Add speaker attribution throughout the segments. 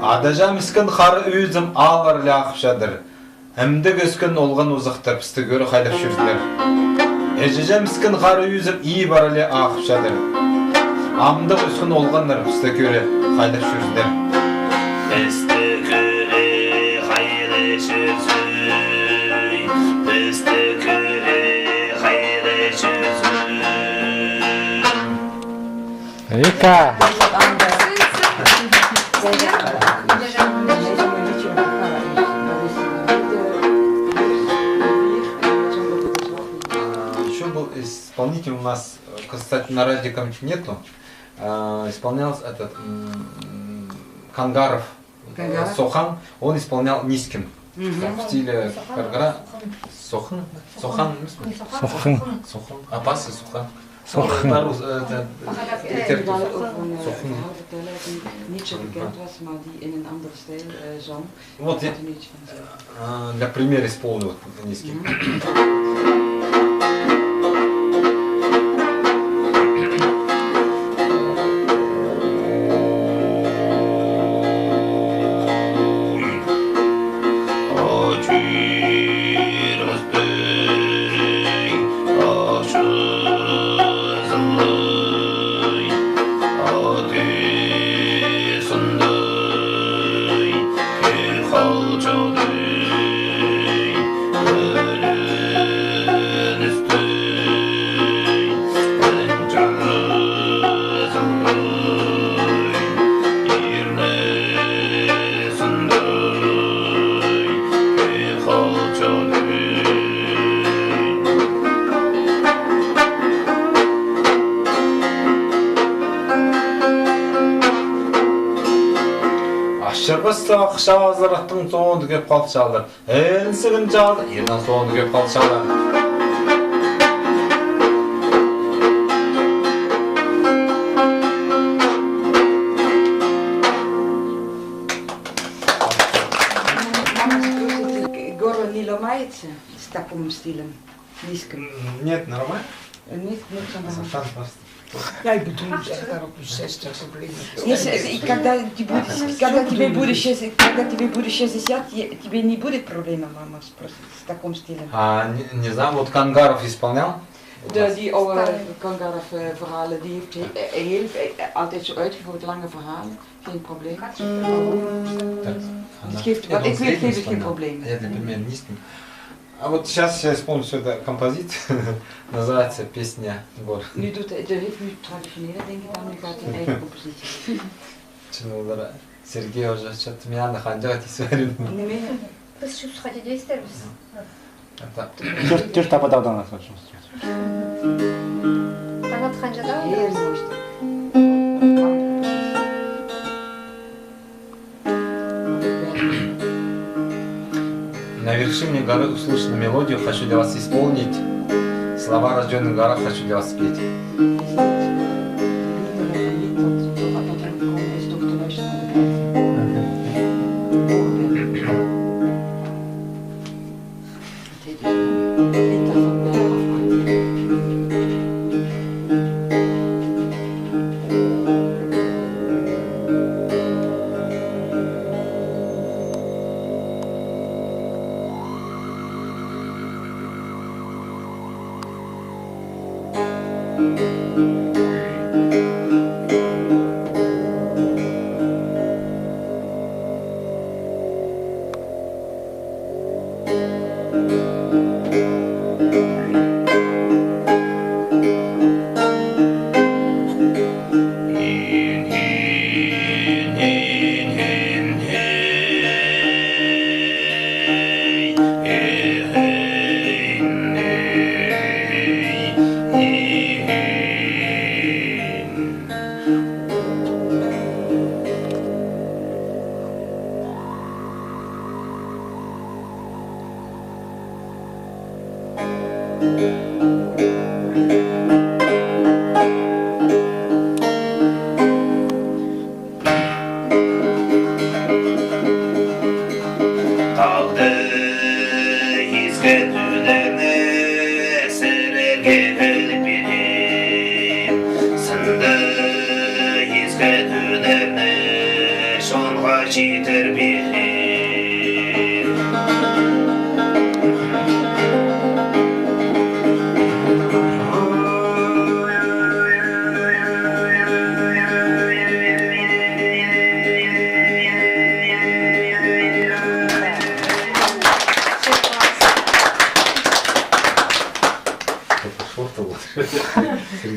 Speaker 1: Адажа мискін қары өзім алыр лақып жадыр. Әмді көскін олған ұзықтыр, пісті көрі қайлық жүрділер. Әжежа мискін қары өзім ие барылы ақып жадыр. Амды көскін олғаныр, пісті көрі қайлық жүрділер. Пісті көрі қайлық жүрділер. Пісті көрі қайлық жүрділер.
Speaker 2: Вика!
Speaker 1: Еще был исполнитель у нас, кстати, на радио нету, исполнял этот Кангаров, Сохан, он исполнял низким, в стиле Каргара, Сохан, опасный Сохан.
Speaker 2: Sochen.
Speaker 3: Niet zo bekend was, maar die in een andere stijl zong.
Speaker 1: Вот я для примера исполнил низкий. Шырбысты ақша азырықтың соңында кеп қалды шалдар. Әлсігін жалды, ердан соңында кеп қалды шалдар.
Speaker 3: Горо не ломается с таким стилем, низким?
Speaker 1: Нет, нормально?
Speaker 3: Нет,
Speaker 1: Сахан просто.
Speaker 4: Ja, ik bedoel, zeg daar op je 60 проблемы.
Speaker 3: Когда тебе будет 60, тебе не будет проблема, мама, просто с таким стилем.
Speaker 1: Не знаю, вот Кангаров исполнял?
Speaker 3: Die oude Kangaroo-verhalen, die heeft altijd zo uitgevoerd, lange verhalen, geen probleem. Wat ik weet, geeft het geen probleem.
Speaker 1: Я, например, низким. А вот сейчас я исполню всю эту композицию, называется «Песня гор».
Speaker 3: Nu doet hij heeft nu traditionele dingen dan, nu gaat hij een eigen compositie.
Speaker 1: Чынылдары Сергей уже что-то меня на ханжа тисверин.
Speaker 5: Biz şu sıkıcı ister misin?
Speaker 2: Тюрт тапададан асачым.
Speaker 5: Tanat Hanca'da mı?
Speaker 3: Heel mooi stuk.
Speaker 1: На вершине горы услышана мелодию, хочу для вас исполнить. Слова рожденных горах хочу для вас спеть.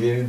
Speaker 1: Верен